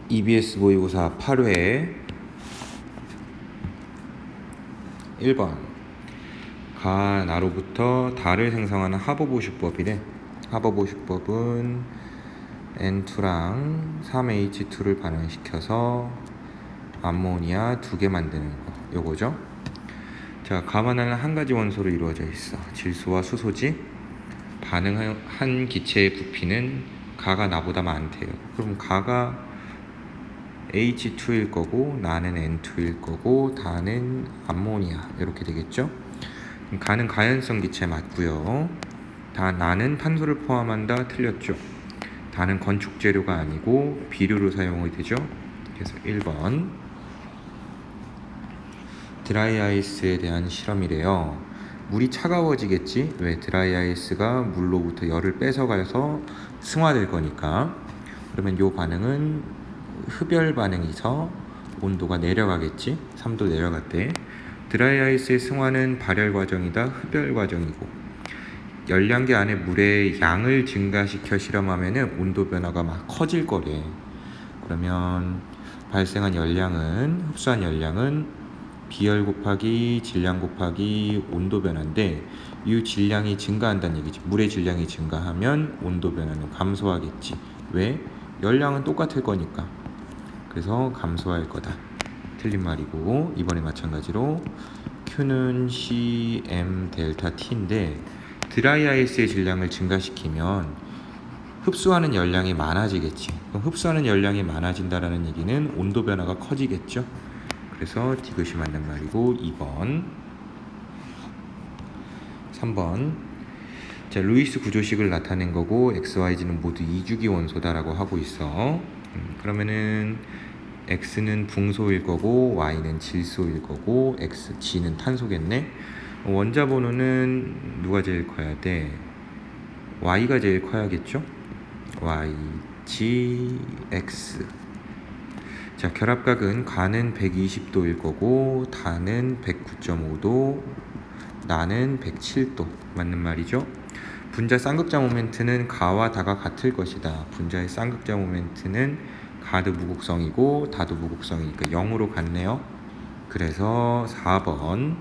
EBS 모의고사 8회 1번 가, 나로부터 달을 생성하는 하버보슈법이래. 하버보슈법은 N2랑 3H2를 반응시켜서 암모니아 2개 만드는 거, 요거죠. 자, 가만한 한 가지 원소로 이루어져 있어. 질소와 수소지. 반응한 기체의 부피는 가가 나보다 많대요. 그럼 가가 H2일 거고 나는 N2일 거고 다는 암모니아, 이렇게 되겠죠. 가는 가연성 기체 맞고요. 나는 탄소를 포함한다, 틀렸죠. 다는 건축 재료가 아니고 비료로 사용이 되죠. 그래서 1번 드라이 아이스에 대한 실험이래요. 물이 차가워지겠지. 왜? 드라이 아이스가 물로부터 열을 뺏어가서 승화될 거니까. 그러면 이 반응은 흡열 반응이서 온도가 내려가겠지. 3도 내려갔대. 드라이 아이스의 승화는 발열 과정이다, 흡열 과정이고, 열량계 안에 물의 양을 증가시켜 실험하면은 온도 변화가 막 커질 거래. 그러면 발생한 열량은, 흡수한 열량은 비열 곱하기 질량 곱하기 온도 변화인데, 이 질량이 증가한다는 얘기지. 물의 질량이 증가하면 온도 변화는 감소하겠지. 왜? 열량은 똑같을 거니까. 그래서 감소할 거다. 틀린 말이고, 이번에 마찬가지로 Q는 CM 델타 T인데, 드라이 아이스의 질량을 증가시키면 흡수하는 열량이 많아지겠지. 그럼 흡수하는 열량이 많아진다라는 얘기는 온도 변화가 커지겠죠. 그래서 디귿이 맞는 말이고, 2번 3번 자, 루이스 구조식을 나타낸 거고 XYZ는 모두 이주기 원소다라고 하고 있어. 그러면은 X는 붕소일 거고 Y는 질소일 거고 G는 탄소겠네. 원자 번호는 누가 제일 커야 돼? Y가 제일 커야겠죠? Y, G, X. 자, 결합각은 가는 120도일 거고 다는 109.5도, 나는 107도. 맞는 말이죠. 분자 쌍극자 모멘트는 가와 다가 같을 것이다. 분자의 쌍극자 모멘트는 가도 무극성이고 다도 무극성이니까 0으로 같네요. 그래서 4번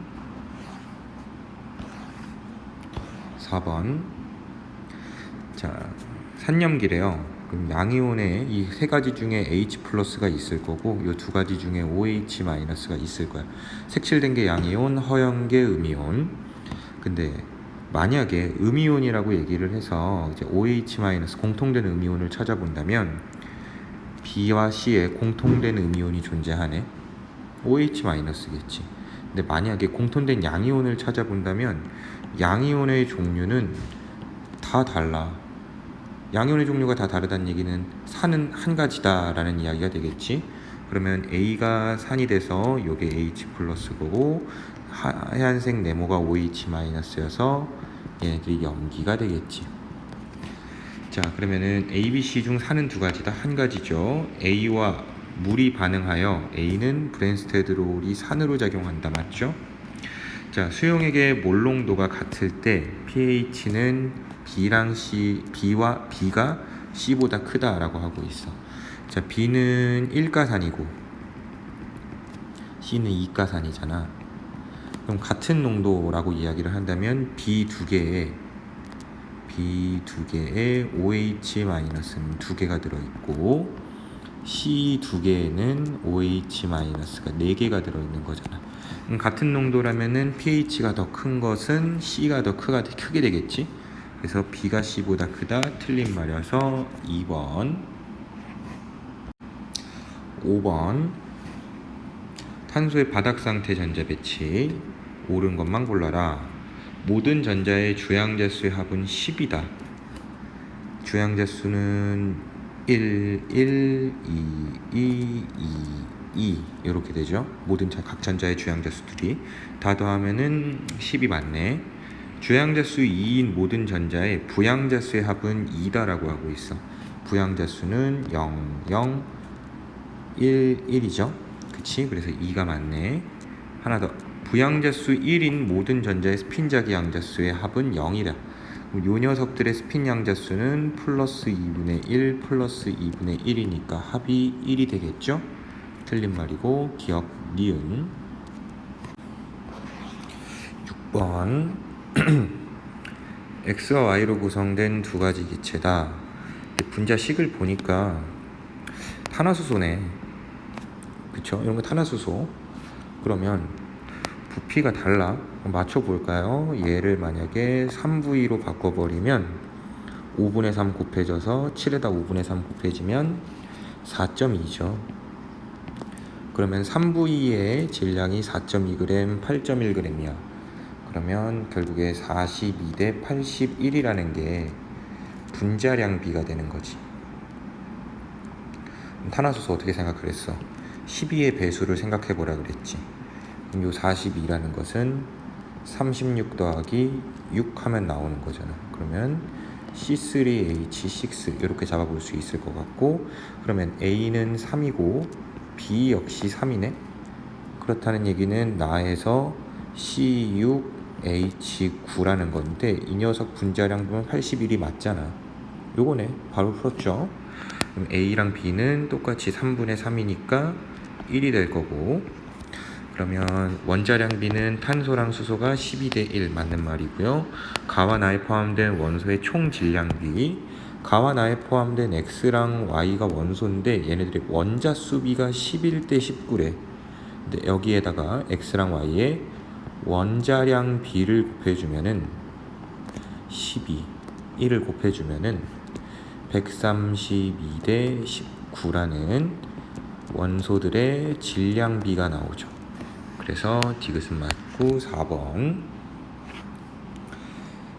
자, 산염기래요. 그럼 양이온에 이 세 가지 중에 H 플러스가 있을 거고 이 두 가지 중에 OH 마이너스가 있을 거야. 색칠된 게 양이온, 허연 게 음이온. 근데 만약에 음이온이라고 얘기를 해서 이제 OH 마이너스 공통된 음이온을 찾아본다면 B와 C에 공통된 음이온이 존재하네. OH 마이너스겠지. 근데 만약에 공통된 양이온을 찾아본다면 양이온의 종류는 다 달라. 양이온의 종류가 다 다르다는 얘기는 산은 한 가지다라는 이야기가 되겠지. 그러면 A가 산이 돼서 요게 H 플러스고 하얀색 네모가 OH 마이너스여서 얘네들이 염기가 되겠지. 자, 그러면은 A, B, C 중 산은 두 가지다, 한 가지죠. A와 물이 반응하여 A는 브랜스테드롤이 산으로 작용한다, 맞죠? 자, 수용액의 몰농도가 같을 때 pH는 B랑 C, B와 B가 C보다 크다라고 하고 있어. 자, B는 1가산이고 C는 2가산이잖아. 그럼 같은 농도라고 이야기를 한다면 B 두 개에 OH- 두 개가 들어있고 C 두 개에는 OH- 가 4개가 들어있는 거잖아. 같은 농도라면은 pH가 더 큰 것은 C가 더 크게 되겠지. 그래서 B가 C보다 크다, 틀린 말이어서 2번. 5번 탄소의 바닥 상태 전자 배치. 옳은 것만 골라라. 모든 전자의 주양자 수의 합은 10이다. 주양자 수는 1, 1, 2, 2, 2 이렇게 되죠. 모든 각 전자의 주양자 수들이 다 더하면은 10이 맞네. 주양자 수 2인 모든 전자의 부양자 수의 합은 2다라고 하고 있어. 부양자 수는 0, 0, 1, 1이죠. 그치? 그래서 2가 맞네. 하나 더. 부양자 수 1인 모든 전자의 스핀 자기 양자 수의 합은 0이다. 그럼 요 녀석들의 스핀 양자수는 플러스 2분의 1 플러스 2분의 1이니까 합이 1이 되겠죠? 틀린 말이고 기억 니은. 6번 x와 y로 구성된 두 가지 기체다. 분자식을 보니까 탄화수소네. 그쵸? 이런 거 탄화수소. 그러면 부피가 달라. 맞춰볼까요? 얘를 만약에 3V로 바꿔버리면 5분의 3 곱해져서 7에다 5분의 3 곱해지면 4.2죠. 그러면 3V의 질량이 4.2g, 8.1g이야. 그러면 결국에 42대 81이라는 게 분자량 비가 되는 거지. 탄화수소 어떻게 생각을 했어? 12의 배수를 생각해보라 그랬지. 그럼 요 42라는 것은 36 더하기 6 하면 나오는 거잖아. 그러면 C3H6 이렇게 잡아볼 수 있을 것 같고, 그러면 A는 3이고 B 역시 3이네. 그렇다는 얘기는 나에서 C6H9라는 건데 이 녀석 분자량 보면 81이 맞잖아. 요거네. 바로 풀었죠. 그럼 A랑 B는 똑같이 3분의 3이니까 1이 될 거고, 그러면 원자량 B는 탄소랑 수소가 12대 1 맞는 말이고요. 가와 나에 포함된 원소의 총 질량 B, 가와 나에 포함된 X랑 Y가 원소인데 얘네들의 원자수 B가 11대 19래. 근데 여기에다가 X랑 Y의 원자량 B를 곱해주면은 12, 1을 곱해주면은 132대 19라는 원소들의 질량 B가 나오죠. 그래서 디귿은 맞고 4번.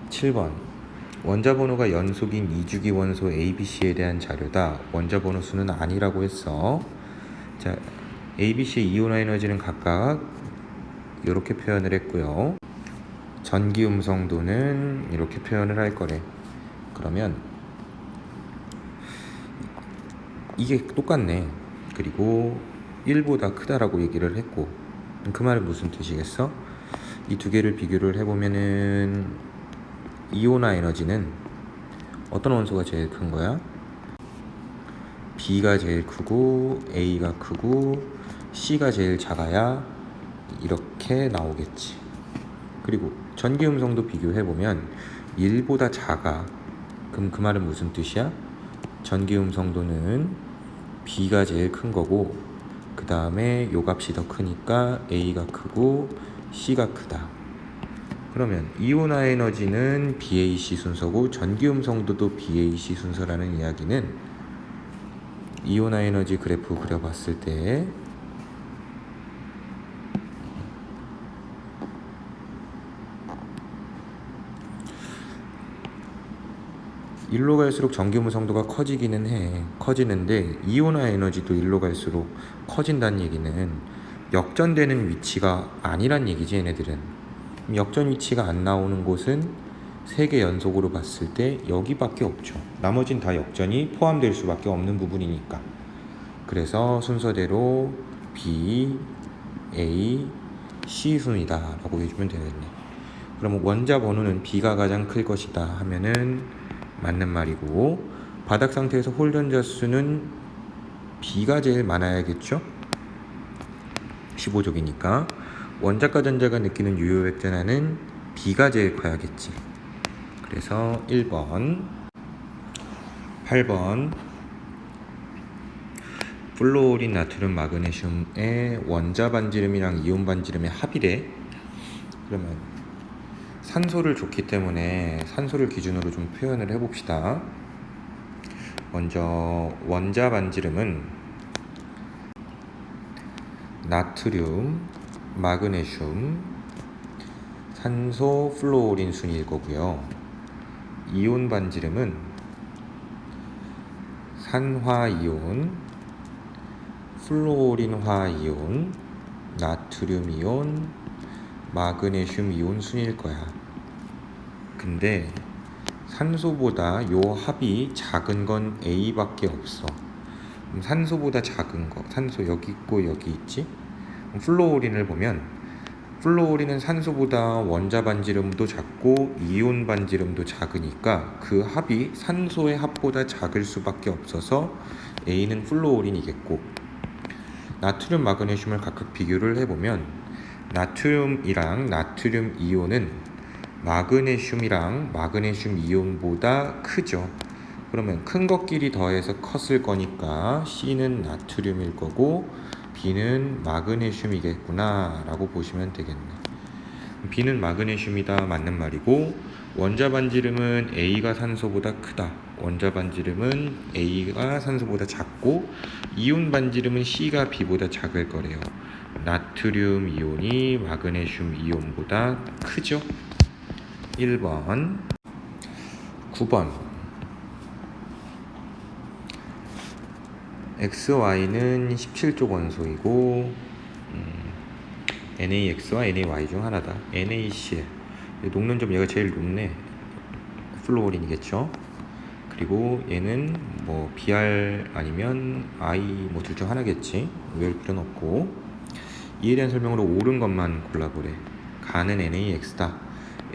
7번 원자 번호가 연속인 이주기 원소 ABC에 대한 자료다. 원자 번호 수는 아니라고 했어. 자, ABC의 이온화 에너지는 각각 이렇게 표현을 했고요. 전기 음성도는 이렇게 표현을 할 거래. 그러면 이게 똑같네. 그리고 1보다 크다라고 얘기를 했고, 그 말은 무슨 뜻이겠어? 이 두 개를 비교를 해보면은 이온화 에너지는 어떤 원소가 제일 큰 거야? B가 제일 크고 A가 크고 C가 제일 작아야 이렇게 나오겠지. 그리고 전기 음성도 비교해보면 1보다 작아. 그럼 그 말은 무슨 뜻이야? 전기 음성도는 B가 제일 큰 거고, 그 다음에 요 값이 더 크니까 A가 크고 C가 크다. 그러면 이온화 에너지는 BAC 순서고 전기 음성도도 BAC 순서라는 이야기는 이온화 에너지 그래프 그려봤을 때 일로 갈수록 전기 음성도가 커지기는 해. 커지는데 이온화 에너지도 일로 갈수록 커진다는 얘기는 역전되는 위치가 아니란 얘기지. 얘네들은 역전 위치가 안 나오는 곳은 3개 연속으로 봤을 때 여기밖에 없죠. 나머진 다 역전이 포함될 수밖에 없는 부분이니까. 그래서 순서대로 B, A, C 순이다 라고 해주면 되겠네. 그러면 원자 번호는 B가 가장 클 것이다 하면은 맞는 말이고, 바닥 상태에서 홀전자 수는 B가 제일 많아야겠죠? 15족이니까. 원자과 전자가 느끼는 유효액전하는 B가 제일 커야겠지. 그래서 1번. 8번 플로린, 나트륨, 마그네슘의 원자 반지름이랑 이온 반지름의 합이래. 그러면 산소를 줬기 때문에 산소를 기준으로 좀 표현을 해봅시다. 먼저 원자 반지름은 나트륨, 마그네슘, 산소, 플로린 순일 거고요. 이온 반지름은 산화이온, 플로린화이온, 나트륨이온, 마그네슘이온 순일 거야. 근데 산소보다 요 합이 작은 건 A밖에 없어. 산소보다 작은 거, 산소 여기 있고 여기 있지? 플로린을 보면 플로오린은 산소보다 원자 반지름도 작고 이온 반지름도 작으니까 그 합이 산소의 합보다 작을 수밖에 없어서 A는 플로오린이겠고, 나트륨, 마그네슘을 각각 비교를 해보면 나트륨이랑 나트륨 이온은 마그네슘이랑 마그네슘 이온보다 크죠. 그러면 큰 것끼리 더해서 컸을 거니까 C는 나트륨일 거고 B는 마그네슘이겠구나 라고 보시면 되겠네. B는 마그네슘이다 맞는 말이고, 원자 반지름은 A가 산소보다 크다, 원자 반지름은 A가 산소보다 작고, 이온 반지름은 C가 B보다 작을 거래요. 나트륨 이온이 마그네슘 이온보다 크죠. 1번. 9번. XY는 17족 원소이고 NaX와 NaY 중 하나다. NaCl. 녹는 점 얘가 제일 높네. 플로오린이겠죠. 그리고 얘는 뭐 Br 아니면 I 뭐 둘 중 하나겠지. 외울 필요는 없고. 이에 대한 설명으로 옳은 것만 골라보래. 가는 NaX다.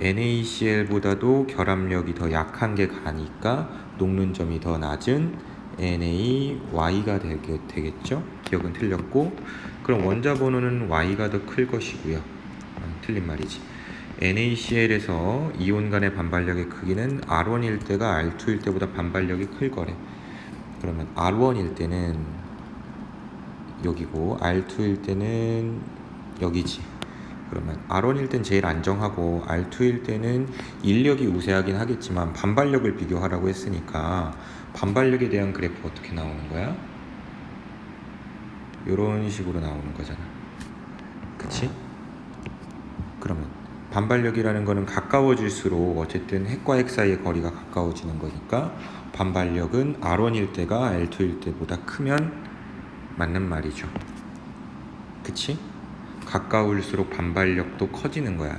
NaCl보다도 결합력이 더 약한 게 가니까 녹는 점이 더 낮은 NaY가 되겠죠? 기억은 틀렸고, 그럼 원자 번호는 Y가 더 클 것이고요. 틀린 말이지. NaCl에서 이온 간의 반발력의 크기는 R1일 때가 R2일 때보다 반발력이 클 거래. 그러면 R1일 때는 여기고 R2일 때는 여기지. 그러면 R1일 땐 제일 안정하고 R2일 때는 인력이 우세하긴 하겠지만 반발력을 비교하라고 했으니까 반발력에 대한 그래프 어떻게 나오는 거야? 이런 식으로 나오는 거잖아. 그치? 그러면 반발력이라는 거는 가까워질수록 어쨌든 핵과 핵 사이의 거리가 가까워지는 거니까 반발력은 R1일 때가 R2일 때보다 크면 맞는 말이죠. 그치? 가까울수록 반발력도 커지는 거야.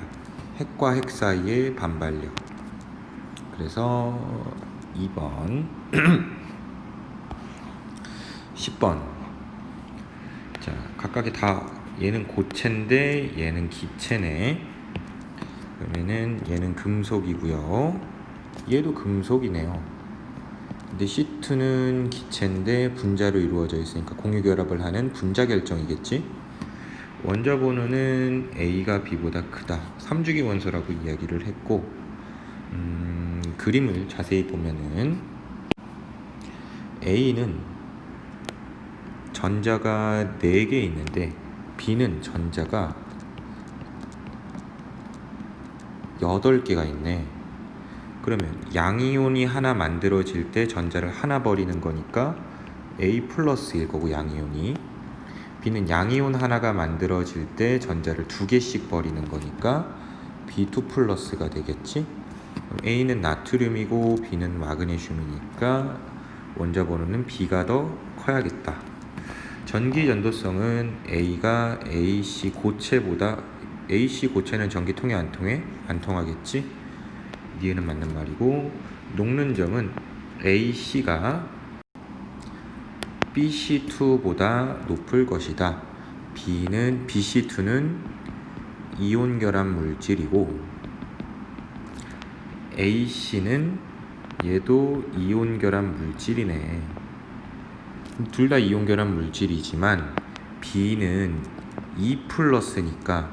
핵과 핵 사이의 반발력. 그래서 2번. 10번. 자, 각각이 다 얘는 고체인데 얘는 기체네. 그러면은 얘는 금속이고요. 얘도 금속이네요. 근데 C2는 기체인데 분자로 이루어져 있으니까 공유결합을 하는 분자 결정이겠지. 원자 번호는 A가 B보다 크다. 3주기 원소라고 이야기를 했고, 그림을 자세히 보면은 A는 전자가 4개 있는데 B는 전자가 8개가 있네. 그러면 양이온이 하나 만들어질 때 전자를 하나 버리는 거니까 A 플러스일 거고, 양이온이. B는 양이온 하나가 만들어질 때 전자를 2개씩 버리는 거니까 B2 플러스가 되겠지. A는 나트륨이고 B는 마그네슘이니까 원자 번호는 B가 더 커야겠다. 전기 전도성은 A가 AC 고체보다, AC 고체는 전기 통해 안 통해? 안 통하겠지. 니에는 맞는 말이고, 녹는 점은 AC가 BC2보다 높을 것이다. BC2는 이온 결합 물질이고, AC는 얘도 이온 결합 물질이네. 둘 다 이온 결합 물질이지만 B는 E 플러스니까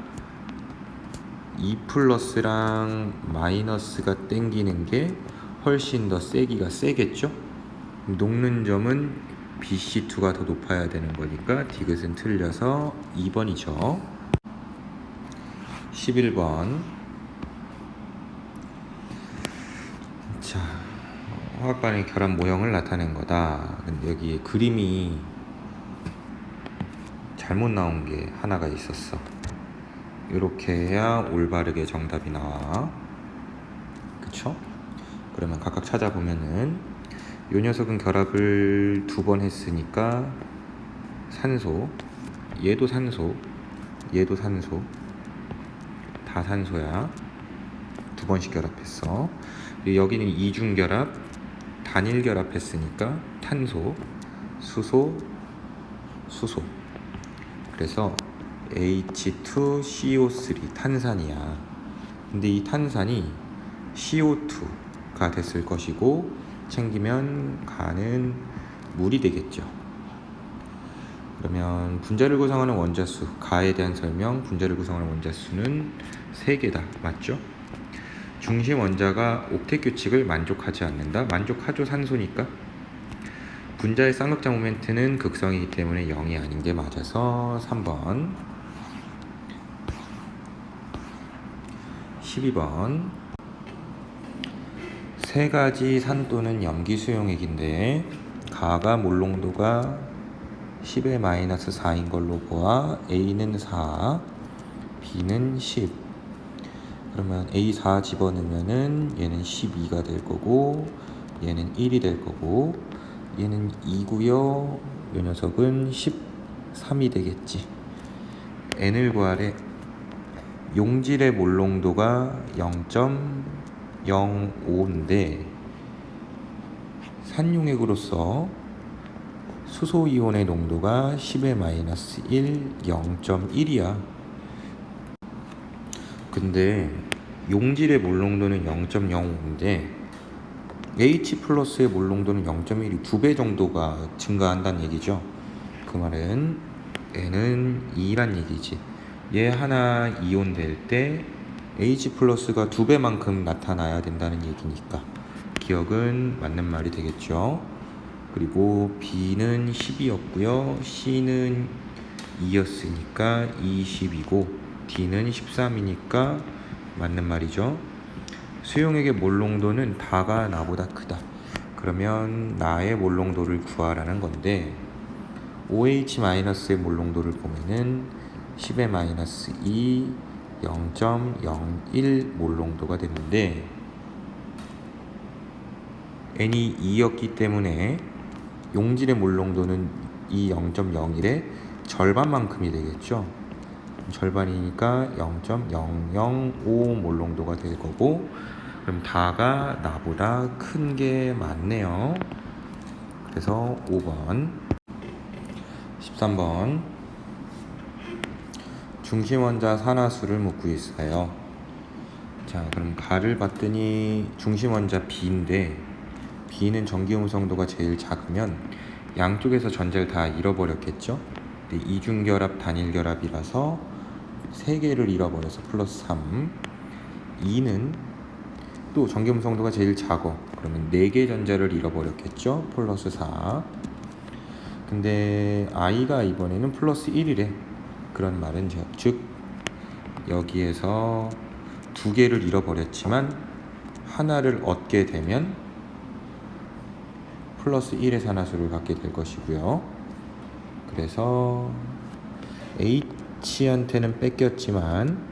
E 플러스랑 마이너스가 땡기는 게 훨씬 더 세기가 세겠죠? 녹는 점은 BC2가 더 높아야 되는 거니까 디귿은 틀려서 2번이죠. 11번. 자, 화학반의 결합 모형을 나타낸 거다. 근데 여기 그림이 잘못 나온 게 하나가 있었어. 이렇게 해야 올바르게 정답이 나와. 그쵸? 그러면 각각 찾아보면은 이 녀석은 결합을 2번 했으니까 산소, 얘도 산소, 얘도 산소, 다 산소야. 2번씩 결합했어. 여기는 이중 결합, 단일 결합했으니까 탄소, 수소, 수소. 그래서 H2CO3 탄산이야. 근데 이 탄산이 CO2가 됐을 것이고 챙기면 가는 물이 되겠죠. 그러면 분자를 구성하는 원자수, 가에 대한 설명, 분자를 구성하는 원자수는 3개다. 맞죠? 중심 원자가 옥텟 규칙을 만족하지 않는다. 만족하죠, 산소니까. 분자의 쌍극자 모멘트는 극성이기 때문에 0이 아닌 게 맞아서 3번. 12번. 세 가지 산 또는 염기 수용액인데 가가 몰농도가 10의 마이너스 4인 걸로 보아 A는 4, B는 10. 그러면 A4 집어넣으면은 얘는 12가 될 거고 얘는 1이 될 거고 얘는 2고요. 요 녀석은 13이 되겠지. N을 구하래. 용질의 몰농도가 0.05인데 산용액으로서 수소이온의 농도가 10의 마이너스 1, 0.1이야. 근데 용질의 몰농도는 0.05인데 H 플러스의 몰농도는 0.1이 2배 정도가 증가한다는 얘기죠. 그 말은 N은 2란 얘기지. 얘 하나 이온 될 때 H 플러스가 2배만큼 나타나야 된다는 얘기니까 기억은 맞는 말이 되겠죠. 그리고 B는 10이었고요. C는 2였으니까 20이고 D는 13이니까 맞는 말이죠. 수용액의 몰농도는 다가 나보다 크다. 그러면 나의 몰농도를 구하라는 건데 OH-의 몰농도를 보면은 10의 마이너스 2, 0.01 몰농도가 됐는데 N이 2였기 때문에 용질의 몰농도는 이 0.01의 절반만큼이 되겠죠. 절반이니까 0.005 몰농도가 될 거고 그럼 다가 나보다 큰 게 맞네요. 그래서 5번. 13번. 중심원자 산화수를 묻고 있어요. 자, 그럼 가를 봤더니 중심원자 B인데 B는 전기음성도가 제일 작으면 양쪽에서 전자를 다 잃어버렸겠죠. 근데 이중결합 단일결합이라서 3개를 잃어버려서 플러스 3. 2는 또 전기음성도가 제일 작어. 그러면 4개 전자를 잃어버렸겠죠. 플러스 4. 근데 I가 이번에는 플러스 1이래. 그런 말은 즉 여기에서 2개를 잃어버렸지만 하나를 얻게 되면 플러스 1의 산화수를 갖게 될 것이고요. 그래서 H한테는 뺏겼지만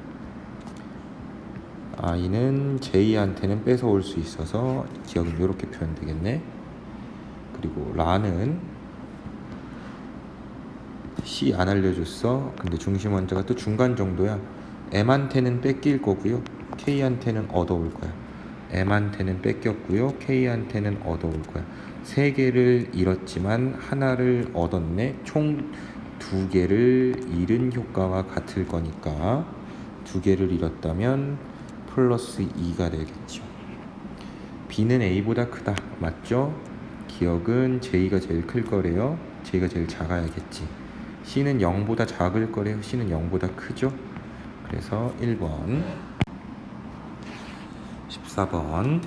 I는 J한테는 뺏어올 수 있어서 기억은 이렇게 표현되겠네. 그리고 라는 C 안 알려줬어. 근데 중심 원자가 또 중간 정도야. M한테는 뺏길 거고요. K한테는 얻어올 거야. M한테는 뺏겼고요. K한테는 얻어올 거야. 3개를 잃었지만 하나를 얻었네. 총 2개를 잃은 효과와 같을 거니까 2개를 잃었다면 플러스 2가 되겠죠. B는 A보다 크다. 맞죠? 기억은 J가 제일 클 거래요. J가 제일 작아야겠지. C는 0보다 작을 거래요. C는 0보다 크죠. 그래서 1번. 14번.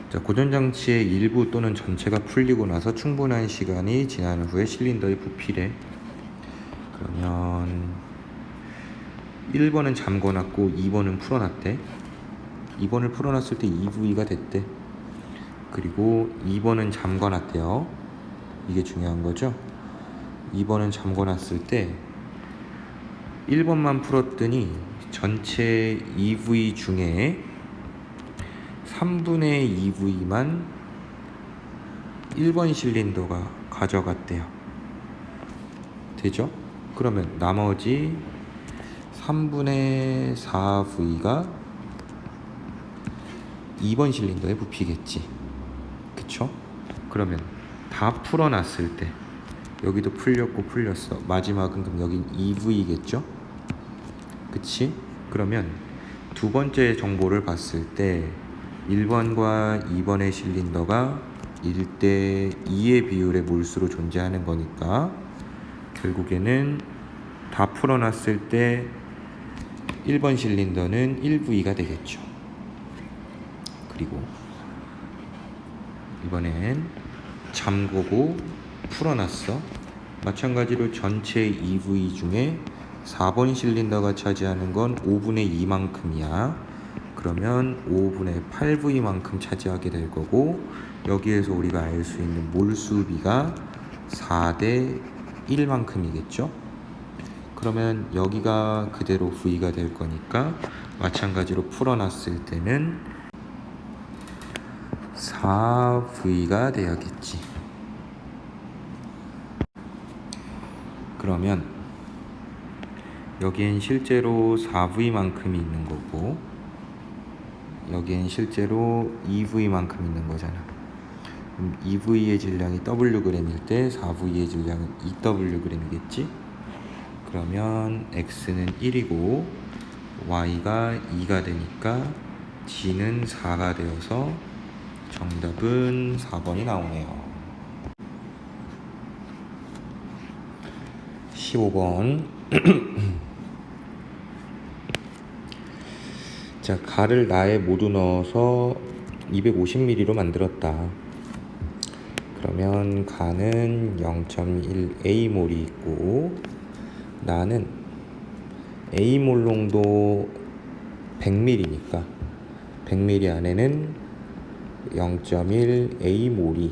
자, 고전장치의 일부 또는 전체가 풀리고 나서 충분한 시간이 지난 후에 실린더에 부피래. 그러면 1번은 잠궈놨고 2번은 풀어놨대. 2번을 풀어놨을 때 EV가 됐대. 그리고 2번은 잠궈놨대요. 이게 중요한 거죠. 2번은 잠궈놨을 때 1번만 풀었더니 전체 EV 중에 3분의 2V만 1번 실린더가 가져갔대요. 되죠? 그러면 나머지 3분의 4V가 2번 실린더에 부피겠지. 그쵸? 그러면 다 풀어놨을 때 여기도 풀렸고 풀렸어. 마지막은 그럼 여긴 EV겠죠? 그치? 그러면 두 번째 정보를 봤을 때 1번과 2번의 실린더가 1대 2의 비율의 몰수로 존재하는 거니까 결국에는 다 풀어놨을 때 1번 실린더는 1V가 되겠죠. 그리고 이번엔 잠그고 풀어놨어. 마찬가지로 전체 EV 중에 4번 실린더가 차지하는 건 5분의 2만큼이야. 그러면 5분의 8V만큼 차지하게 될 거고, 여기에서 우리가 알 수 있는 몰수비가 4대 1만큼이겠죠. 그러면 여기가 그대로 V가 될 거니까 마찬가지로 풀어놨을 때는 4V가 되었겠지. 그러면 여기엔 실제로 4V만큼이 있는 거고 여기엔 실제로 2V만큼 있는 거잖아. 그럼 2V의 질량이 Wg일 때 4V의 질량은 2Wg이겠지? 그러면 X는 1이고 Y가 2가 되니까 G는 4가 되어서 정답은 4번이 나오네요. 15번 자, 가를 나에 모두 넣어서 250ml로 만들었다. 그러면 가는 0.1A몰이 있고 나는 A몰 농도 100ml니까 100ml 안에는 0.1A몰이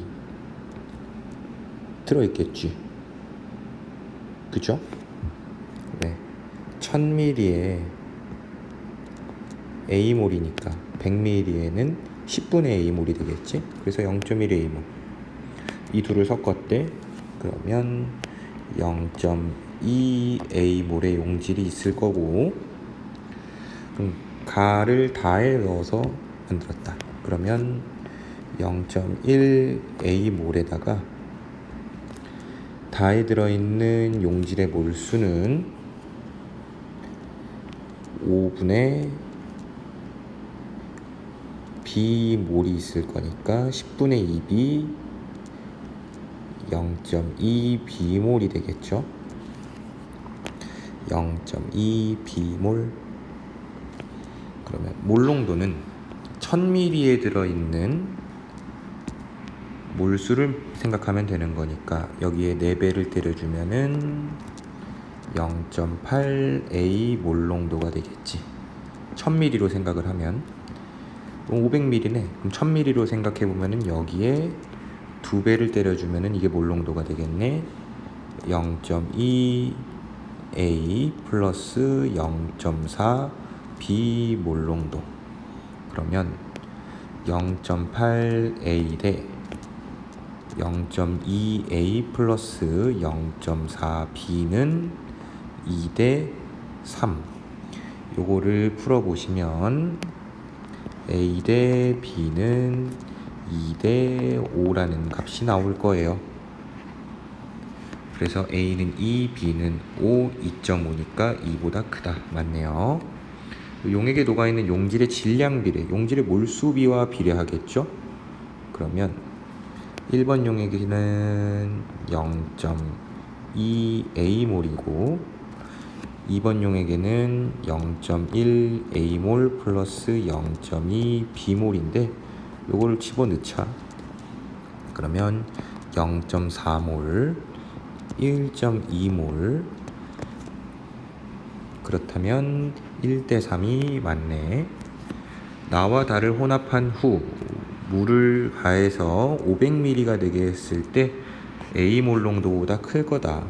들어있겠지. 그죠? 네. 1000ml에 A몰이니까 100ml에는 10분의 A몰이 되겠지? 그래서 0.1A몰. 이 둘을 섞었대. 그러면 0.2A몰의 용질이 있을 거고, 그럼 가를 다에 넣어서 만들었다. 그러면 0.1A몰에다가 다에 들어있는 용질의 몰수는 5분의 B몰이 있을 거니까 10분의 2B 0.2B몰이 되겠죠. 0.2B몰. 그러면 몰농도는 1000ml에 들어있는 몰수를 생각하면 되는 거니까 여기에 4배를 때려주면은 0.8A 몰농도가 되겠지. 1000ml로 생각을 하면 500ml네. 그럼 1000ml로 생각해보면은 여기에 2배를 때려주면은 이게 몰농도가 되겠네. 0.2A 플러스 0.4 B 몰농도. 그러면 0.8A 대 0.2A 플러스 0.4B는 2대 3. 요거를 풀어보시면 A 대 B는 2대 5라는 값이 나올 거예요. 그래서 A는 2, B는 5, 2.5니까 2보다 크다. 맞네요. 용액에 녹아있는 용질의 질량 비례, 용질의 몰수비와 비례하겠죠? 그러면 1번 용액에는 0.2A몰이고 2번 용액에는 0.1A몰 플러스 0.2B몰인데 요거를 집어넣자. 그러면 0.4몰, 1.2몰. 그렇다면 1대 3이 맞네. 나와 달을 혼합한 후 물을 가해서 500ml가 되게 했을 때 A몰 농도보다 클 거다.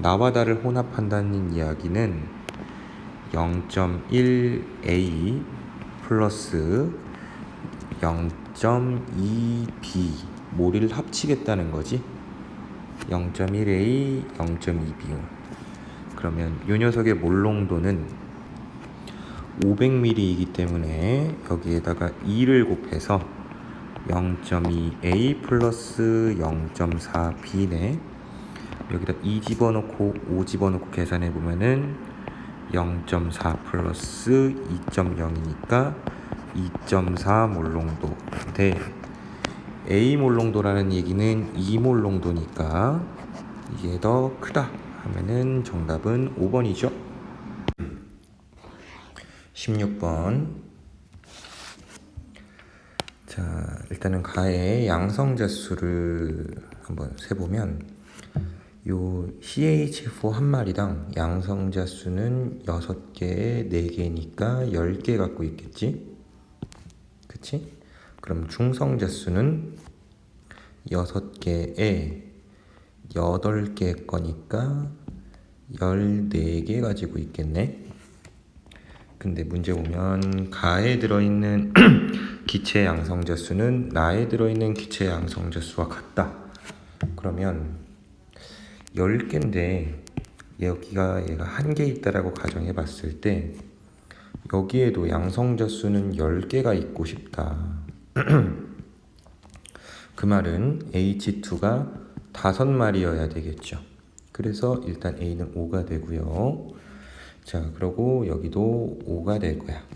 나와 달을 혼합한다는 이야기는 0.1A 플러스 0.2B 몰을 합치겠다는 거지. 0.1A, 0.2B. 그러면 이 녀석의 몰 농도는 500ml이기 때문에 여기에다가 2를 곱해서 0.2A 플러스 0.4B네. 여기다 2 집어넣고 5 집어넣고 계산해 보면은 0.4 플러스 2.0이니까 2.4 몰롱도. 근데 A 몰롱도라는 얘기는 2 몰롱도니까 이게 더 크다 하면은 정답은 5번이죠. 16번. 자, 일단은 가의 양성자수를 한번 세보면 요 CH4 한 마리당 양성자수는 6개에 4개니까 10개 갖고 있겠지? 그치? 그럼 중성자수는 6개에 8개 거니까 14개 가지고 있겠네? 근데 문제 보면 가에 들어있는 기체 양성자수는 나에 들어있는 기체 양성자수와 같다. 그러면 10개인데 얘가 1개 있다라고 가정해 봤을 때 여기에도 양성자수는 10개가 있고 싶다. 그 말은 H2가 5마리여야 되겠죠. 그래서 일단 A는 5가 되고요. 자, 그러고 여기도 5가 될 거야.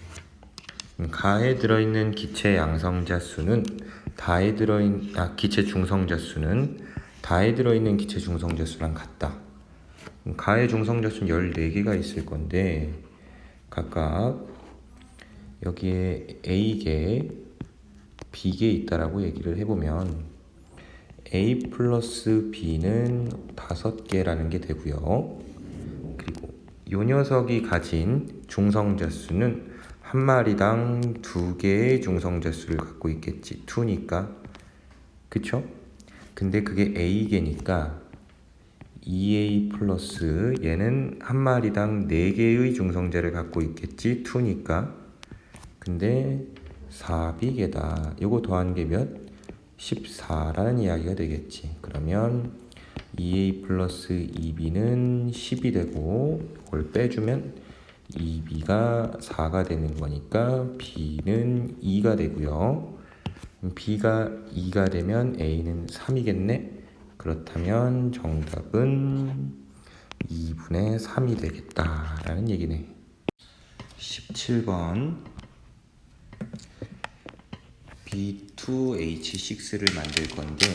가에 들어있는 기체 양성자 수는 기체 중성자 수는 다에 들어있는 기체 중성자 수랑 같다. 가의 중성자 수는 14개가 있을 건데 각각 여기에 A개, B개 있다라고 얘기를 해보면 A 플러스 B는 5개라는 게 되고요. 그리고 요 녀석이 가진 중성자 수는 한 마리당 2개의 중성자 수를 갖고 있겠지. 2니까. 그쵸? 근데 그게 A개니까 2A 플러스 얘는 한 마리당 4개의 중성자를 갖고 있겠지. 2니까. 근데 4B개다. 요거 더한 게 몇? 14라는 이야기가 되겠지. 그러면 2A 플러스 2B는 10이 되고 이걸 빼주면 2B가 4가 되는 거니까 B는 2가 되고요. B가 2가 되면 A는 3이겠네. 그렇다면 정답은 2분의 3이 되겠다라는 얘기네. 17번 B2H6를 만들 건데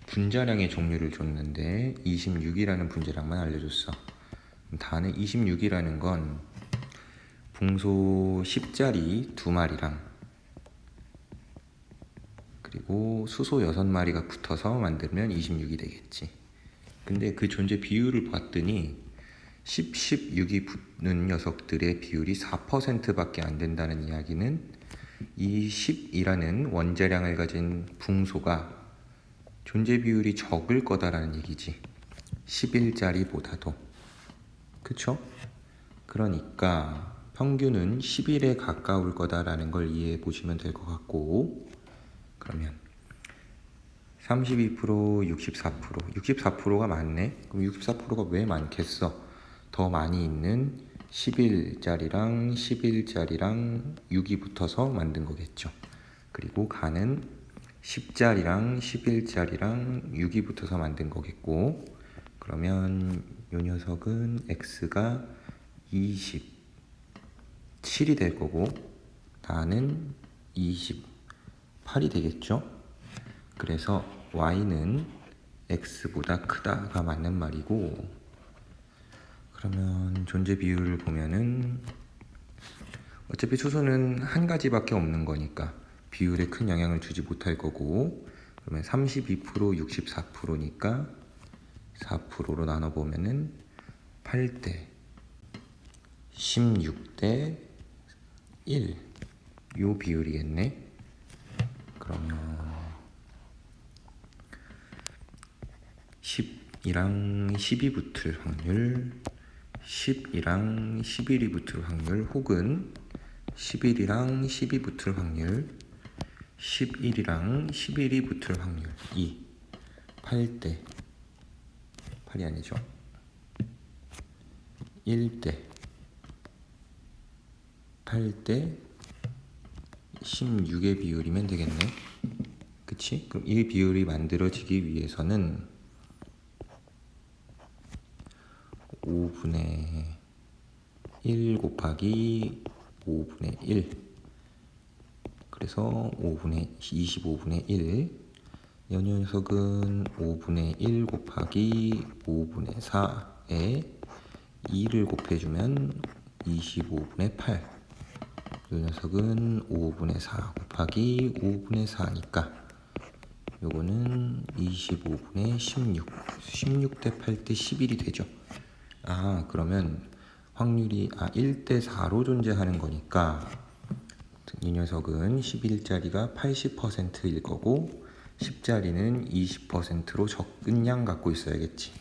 분자량의 종류를 줬는데 26이라는 분자량만 알려줬어. 다는 26이라는 건 붕소 10짜리 2마리랑 그리고 수소 6마리가 붙어서 만들면 26이 되겠지. 근데 그 존재 비율을 봤더니 10, 16이 붙는 녀석들의 비율이 4%밖에 안 된다는 이야기는 이 10이라는 원자량을 가진 붕소가 존재 비율이 적을 거다라는 얘기지. 11짜리보다도. 그쵸? 그러니까 평균은 11에 가까울 거다라는 걸 이해해 보시면 될 것 같고, 그러면 32%, 64%, 64%가 많네? 그럼 64%가 왜 많겠어? 더 많이 있는 11짜리랑 11짜리랑 6이 붙어서 만든 거겠죠. 그리고 가는 10짜리랑 11짜리랑 6이 붙어서 만든 거겠고, 그러면 이 녀석은 x가 27이 될 거고 다는 28이 되겠죠. 그래서 y는 x보다 크다가 맞는 말이고, 그러면 존재 비율을 보면은 어차피 수소는 한 가지밖에 없는 거니까 비율에 큰 영향을 주지 못할 거고, 그러면 32%, 64%니까 4%로 나눠보면은 8대 16대 1 요 비율이겠네. 그러면 10이랑 12 붙을 확률, 10이랑 11이 붙을 확률, 혹은 11이랑 12 붙을 확률, 11이랑 11이 붙을 확률 2 8대 8이 아니죠. 1대 8대 16의 비율이면 되겠네. 그치? 그럼 이 비율이 만들어지기 위해서는 5분의 1 곱하기 5분의 1, 그래서 25분의 1, 이 녀석은 5분의 1 곱하기 5분의 4에 2를 곱해주면 25분의 8, 이 녀석은 5분의 4 곱하기 5분의 4니까 요거는 25분의 16, 16대 8대 11이 되죠. 그러면 확률이 1대 4로 존재하는 거니까 이 녀석은 11짜리가 80%일 거고 10짜리는 20%로 적은 양 갖고 있어야겠지.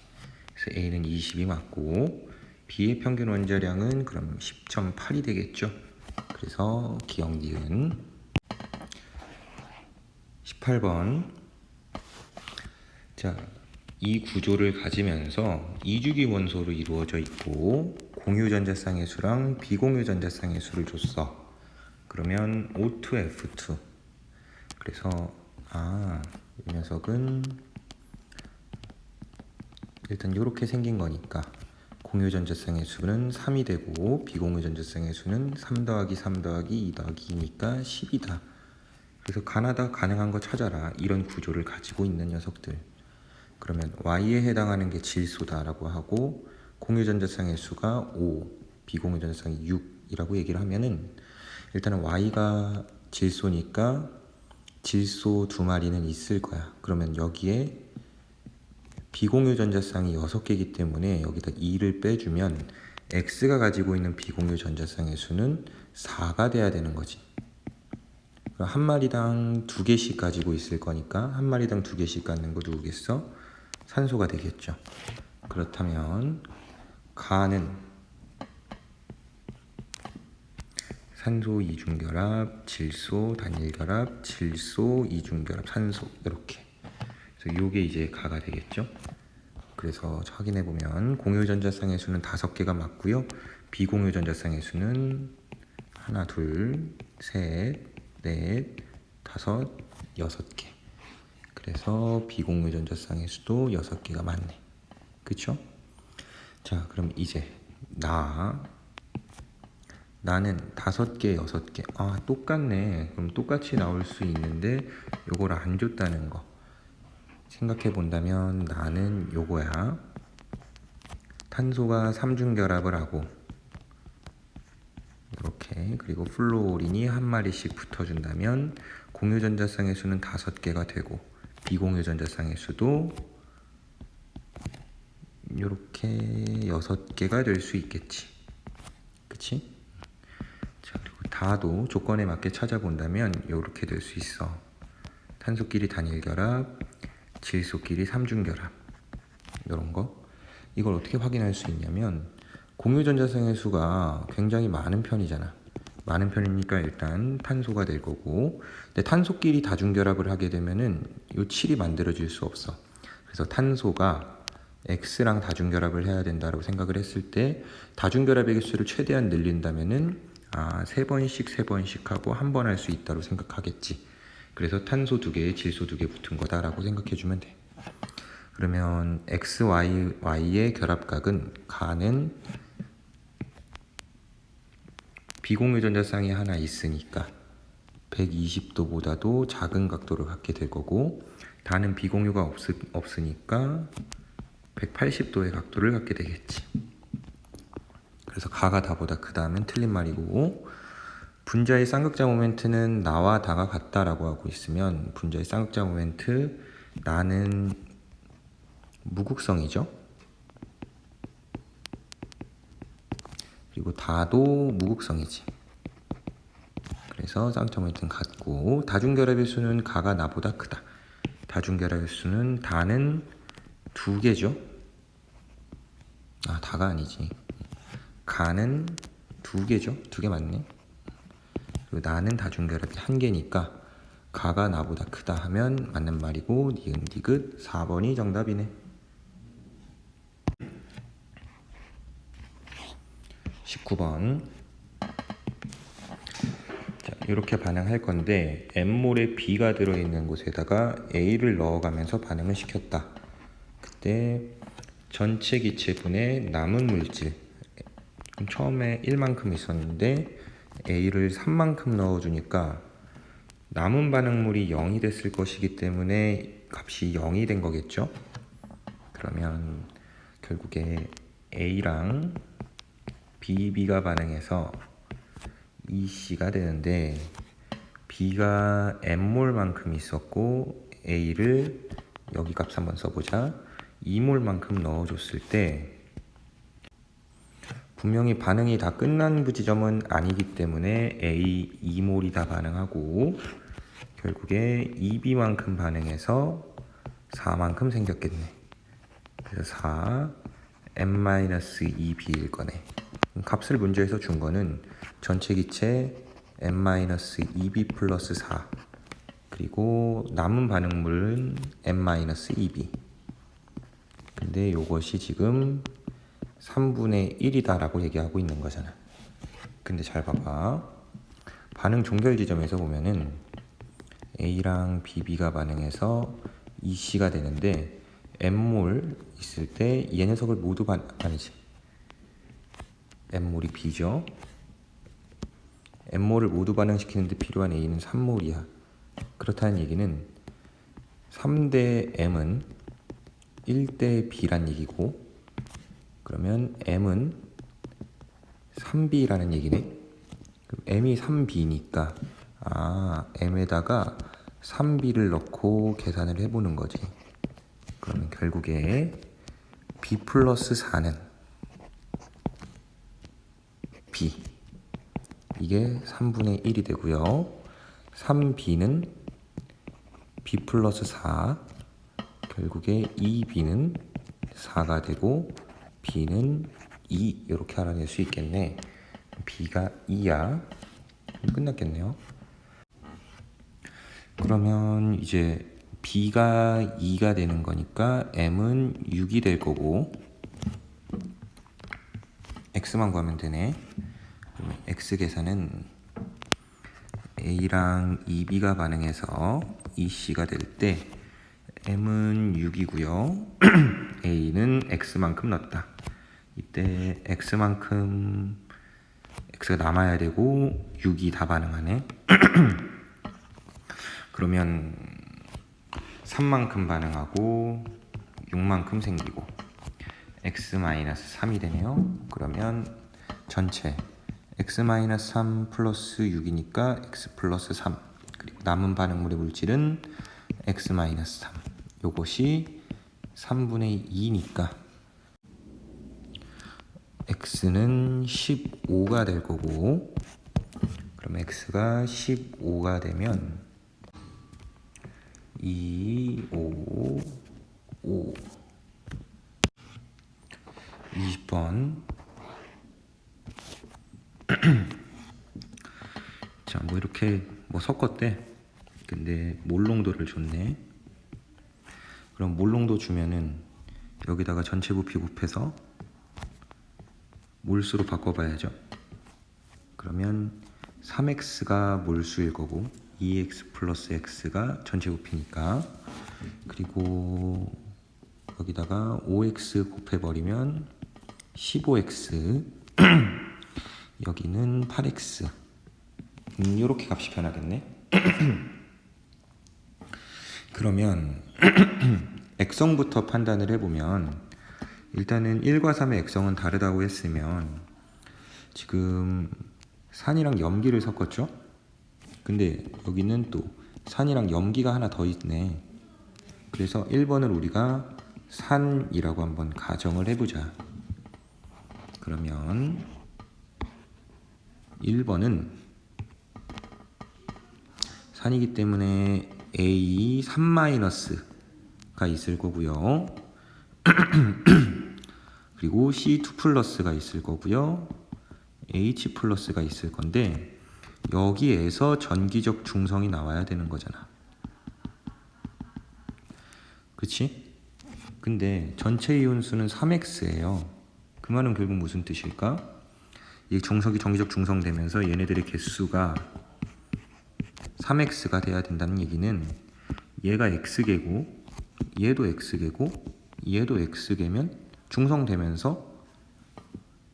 그래서 A는 20이 맞고 B의 평균 원자량은 그럼 10.8이 되겠죠. 그래서 기억 니은. 18번. 자, 이 구조를 가지면서 이주기 원소로 이루어져 있고 공유 전자쌍의 수랑 비공유 전자쌍의 수를 줬어. 그러면 O2, F2. 그래서 이 녀석은 일단 이렇게 생긴 거니까 공유 전자쌍의 수는 3이 되고 비공유 전자쌍의 수는 3 더하기 3 더하기 2 더하기 2니까 10이다. 그래서 가능한 거 찾아라. 이런 구조를 가지고 있는 녀석들. 그러면 Y에 해당하는 게 질소다라고 하고 공유 전자쌍의 수가 5, 비공유 전자쌍이 6이라고 얘기를 하면은 일단은 Y가 질소니까 질소 2마리는 있을 거야. 그러면 여기에 비공유 전자쌍이 6개이기 때문에 여기다 2를 빼주면 X가 가지고 있는 비공유 전자쌍의 수는 4가 돼야 되는 거지. 한 마리당 2개씩 가지고 있을 거니까 한 마리당 2개씩 갖는 거 누구겠어? 산소가 되겠죠. 그렇다면 가는 산소 이중결합, 질소 단일결합, 질소 이중결합, 산소 이렇게. 그래서 요게 이제 가가 되겠죠. 그래서 확인해 보면 공유 전자쌍의 수는 5개가 맞고요. 비공유 전자쌍의 수는 하나, 둘, 셋, 넷, 다섯, 6개. 그래서 비공유 전자쌍의 수도 6개가 맞네. 그쵸? 자, 그럼 이제 나는 5개, 6개. 똑같네. 그럼 똑같이 나올 수 있는데 요걸 안 줬다는 거 생각해 본다면 나는 요거야. 탄소가 3중 결합을 하고 이렇게, 그리고 플루오린이 한 마리씩 붙어준다면 공유 전자쌍의 수는 5개가 되고 비공유 전자쌍의 수도 이렇게 6개가 될 수 있겠지. 그치? 자, 그리고 다도 조건에 맞게 찾아본다면 이렇게 될 수 있어. 탄소끼리 단일결합, 질소끼리 3중 결합, 이런 거. 이걸 어떻게 확인할 수 있냐면 공유 전자쌍의 수가 굉장히 많은 편이잖아. 많은 편이니까 일단 탄소가 될 거고, 근데 탄소끼리 다중결합을 하게 되면은 이 7이 만들어질 수 없어. 그래서 탄소가 X랑 다중결합을 해야 된다고 생각을 했을 때 다중결합의 개수를 최대한 늘린다면은 3번씩 하고 한 번 할 수 있다고 생각하겠지. 그래서 탄소 2개에 질소 2개 붙은 거다라고 생각해주면 돼. 그러면 X, Y의 결합각은 가는 비공유 전자쌍이 하나 있으니까 120도보다도 작은 각도를 갖게 될 거고, 다는 비공유가 없으니까 180도의 각도를 갖게 되겠지. 그래서 가가 다보다 크다면 틀린 말이고, 분자의 쌍극자 모멘트는 나와 다가 같다라고 하고 있으면 분자의 쌍극자 모멘트 나는 무극성이죠. 그리고 다도 무극성이지. 그래서 쌍극자 모멘트는 같고, 다중결합의 수는 가가 나보다 크다. 다중결합의 수는 다는 2개죠. 다가 아니지. 가는 2개죠. 2개 맞네. 그리고 나는 다중결합이 1개니까 가가 나보다 크다 하면 맞는 말이고, 니은 디귿 4번이 정답이네. 19번. 자, 이렇게 반응할 건데 N몰에 B가 들어있는 곳에다가 A를 넣어가면서 반응을 시켰다. 그때 전체 기체분의 남은 물질, 처음에 1만큼 있었는데 A를 3만큼 넣어주니까 남은 반응물이 0이 됐을 것이기 때문에 값이 0이 된 거겠죠. 그러면 결국에 A랑 B가 반응해서 EC가 되는데 B가 N몰만큼 있었고 A를 여기 값 한번 써보자. 2몰만큼 넣어줬을 때 분명히 반응이 다 끝난 지점은 아니기 때문에 A 2몰이 다 반응하고 결국에 2B만큼 반응해서 4만큼 생겼겠네. 그래서 4 n-2B일 거네. 값을 문제에서 준 거는 전체 기체 n-2B 플러스 4 그리고 남은 반응물은 n-2B. 근데 이것이 지금 3분의 1이다 라고 얘기하고 있는 거잖아. 근데 잘 봐봐. 반응 종결 지점에서 보면은 A랑 BB가 반응해서 EC가 되는데 N몰 있을 때 얘 녀석을 모두 아니지. N몰이 B죠. N몰을 모두 반응시키는데 필요한 A는 3몰이야. 그렇다는 얘기는 3대 M은 1대 B란 얘기고 그러면 M은 3B라는 얘기네. 그럼 M이 3B니까 M에다가 3B를 넣고 계산을 해보는 거지. 그러면 결국에 B 플러스 4는 B 이게 3분의 1이 되고요. 3B는 B 플러스 4 결국에 2B는 4가 되고 B는 2 이렇게 알아낼 수 있겠네. B가 2야. 끝났겠네요. 그러면 이제 B가 2가 되는 거니까 M은 6이 될 거고 X만 구하면 되네. 그러면 X 계산은 A랑 2B가 반응해서 EC가 될 때 M은 6이고요. A는 X만큼 넣었다. 이때 X만큼 X가 남아야 되고 6이 다 반응하네. 그러면 3만큼 반응하고 6만큼 생기고 X-3이 되네요. 그러면 전체 X-3 플러스 6이니까 X 플러스 3 그리고 남은 반응물의 물질은 X-3 요것이 3분의 2니까 X는 15가 될 거고 그럼 X가 15가 되면 2, 5, 5 20번 자, 뭐 이렇게 뭐 섞었대. 근데 몰농도를 줬네. 그럼 몰농도 주면은 여기다가 전체 부피 곱해서 몰수로 바꿔봐야죠. 그러면 3x가 몰수일 거고 2x 플러스 x가 전체 부피니까 그리고 여기다가 5x 곱해버리면 15x 여기는 8x 이렇게 값이 변하겠네. 그러면 액성부터 판단을 해보면 일단은 1과 3의 액성은 다르다고 했으면 지금 산이랑 염기를 섞었죠? 근데 여기는 또 산이랑 염기가 하나 더 있네. 그래서 1번을 우리가 산이라고 한번 가정을 해보자. 그러면 1번은 산이기 때문에 A 3-가 있을 거고요. 그리고 C2 플러스가 있을 거고요. H 플러스가 있을 건데 여기에서 전기적 중성이 나와야 되는 거잖아. 그치? 근데 전체 이온수는 3x예요. 그 말은 결국 무슨 뜻일까? 이 중성이 전기적 중성 되면서 얘네들의 개수가 3x가 돼야 된다는 얘기는 얘가 x개고 얘도 x개고 얘도 x개면 중성되면서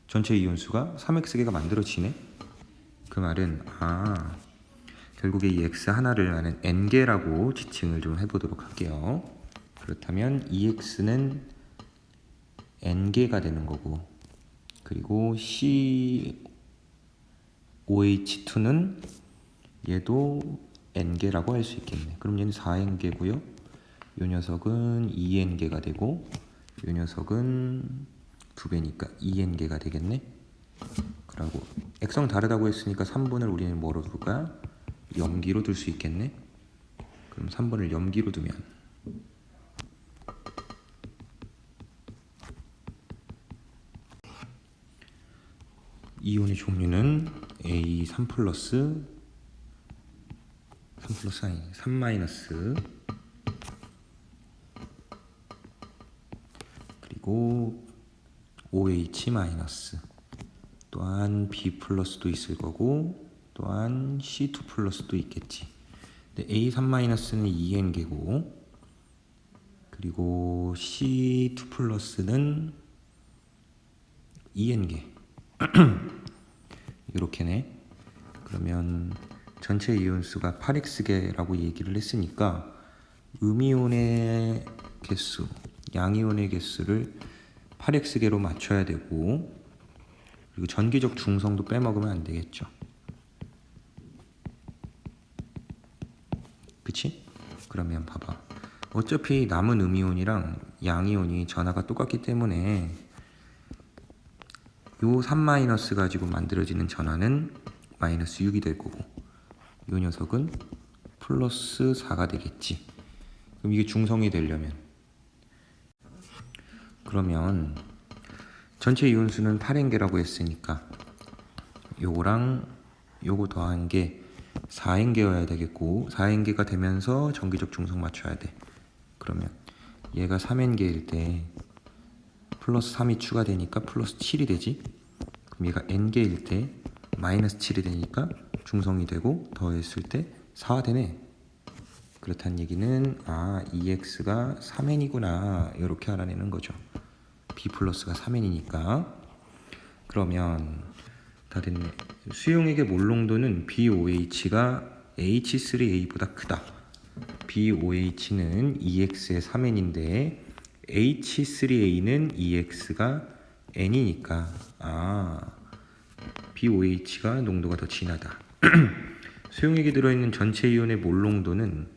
전체 이온수가 3x개가 만들어지네. 그 말은 결국에 이 x 하나를 나는 n개라고 지칭을 좀 해보도록 할게요. 그렇다면 EX는 n개가 되는 거고, 그리고 COH2는 얘도 n개라고 할 수 있겠네. 그럼 얘는 4n개고요. 이 녀석은 2n개가 되고 이 녀석은 2배니까 2n개가 되겠네. 그리고 액성 다르다고 했으니까 3번을 우리는 뭐로 둘까? 염기로 둘 수 있겠네. 그럼 3번을 염기로 두면 이온의 종류는 A3 플러스 3 마이너스 그리고 OH 마이너스, 또한 B 플러스도 있을 거고 또한 C2 플러스도 있겠지. 근데 A3 마이너스는 2N개고 그리고 C2 플러스는 2N개 이렇게네. 그러면 전체 이온수가 8x개라고 얘기를 했으니까 음이온의 개수, 양이온의 개수를 8x개로 맞춰야 되고, 그리고 전기적 중성도 빼먹으면 안 되겠죠. 그치? 그러면 봐봐. 어차피 남은 음이온이랑 양이온이 전하가 똑같기 때문에 요 3- 가지고 만들어지는 전하는 마이너스 6이 될 거고 요 녀석은 플러스 4가 되겠지. 그럼 이게 중성이 되려면, 그러면 전체 이온수는 8N개라고 했으니까 요거랑 요거 더한 게 4N개여야 되겠고 4N개가 되면서 전기적 중성 맞춰야 돼. 그러면 얘가 3N개일 때 플러스 3이 추가되니까 플러스 7이 되지. 그럼 얘가 N개일 때 마이너스 7이 되니까 중성이 되고 더했을 때 4가 되네. 그렇다는 얘기는 EX가 3N이구나 이렇게 알아내는 거죠. B 플러스가 3N이니까. 그러면 다 됐네. 수용액의 몰농도는 BOH가 H3A보다 크다. BOH는 EX의 3N인데 H3A는 EX가 N이니까 BOH가 농도가 더 진하다. 수용액에 들어있는 전체 이온의 몰농도는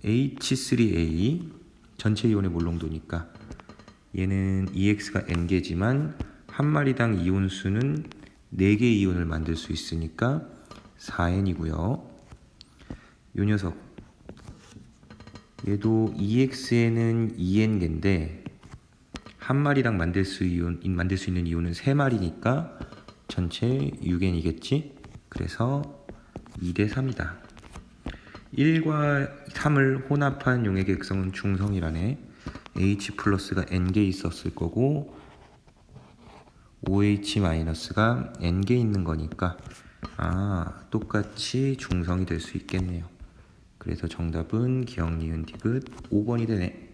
H3A 전체 이온의 몰농도니까 얘는 EX가 N개지만 한 마리당 이온수는 4개 이온을 만들 수 있으니까 4N이고요. 요 녀석 얘도 EX에는 2N개인데 한 마리당 만들 수 있는 이온은 3마리니까 전체 6N이겠지. 그래서 2대3이다. 1과 3을 혼합한 용액의 액성은 중성이라네. H 플러스가 N개 있었을 거고 OH 마이너스가 N개 있는 거니까 똑같이 중성이 될 수 있겠네요. 그래서 정답은 기억, 니은, 디귿 5번이 되네.